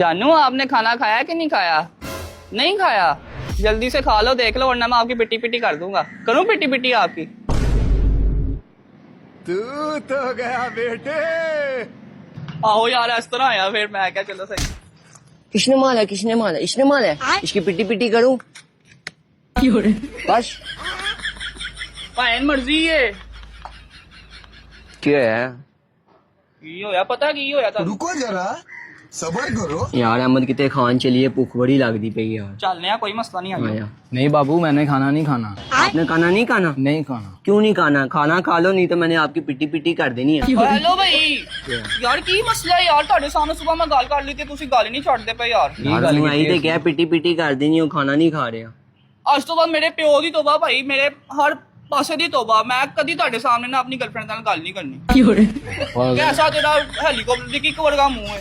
जानू आपने खाना खाया कि नहीं खाया? नहीं खाया? जल्दी से खा लो, देख लो, वरना मैं आपकी पिट्टी पिट्टी कर दूंगा। करूं पिट्टी पिट्टी आपकी? तू तो गया बेटे। आहो यार, इस तरह आया फिर मैं क्या, चलो सही। किसने मारा इसने मारा इसकी पिट्टी पिट्टी करूं बस भाई मर्जी है। क्या है की होया पता की होया था? रुको जरा सबर करो। यार अहमद किते खान चलिए भूख बड़ी लगती पई यार। चलने कोई मसला नहीं आया। नहीं बाबू, मैंने खाना नहीं खाना। आपने खाना नहीं खाना? नहीं खाना। क्यों नहीं खाना? खाना खा लो, नहीं तो मैंने आपकी पिट्टी पिट्टी कर देनी है। हेलो भाई यार, की मसला है यार? ਤੁਹਾਡੇ ਸਾਹਮਣੇ ਸੁਬਾ ਮੈਂ ਗੱਲ ਕਰ ਲਈ ਤੇ ਤੁਸੀਂ ਗੱਲ ਹੀ ਨਹੀਂ ਛੱਡਦੇ ਪਏ ਯਾਰ। यार मैं आई तो क्या पिट्टी पिट्टी कर देनी, वो खाना नहीं खा रहा। ਅੱਜ ਤੋਂ ਬਾਅਦ ਮੇਰੇ ਪਿਓ ਦੀ ਤੋਬਾ ਭਾਈ, ਮੇਰੇ ਹਰ ਪਾਸੇ ਦੀ ਤੋਬਾ, ਮੈਂ ਕਦੀ ਤੁਹਾਡੇ ਸਾਹਮਣੇ ਨਾ ਆਪਣੀ ਗਰਲਫ੍ਰੈਂਡ ਨਾਲ ਗੱਲ ਨਹੀਂ ਕਰਨੀ। ਕੈਸਾ ਤੇਰਾ ਹੈਲੀਕਾਪਟਰ ਦੀ ਕਿੱਕ ਵਰਗਾ ਮੂੰਹ ਹੈ।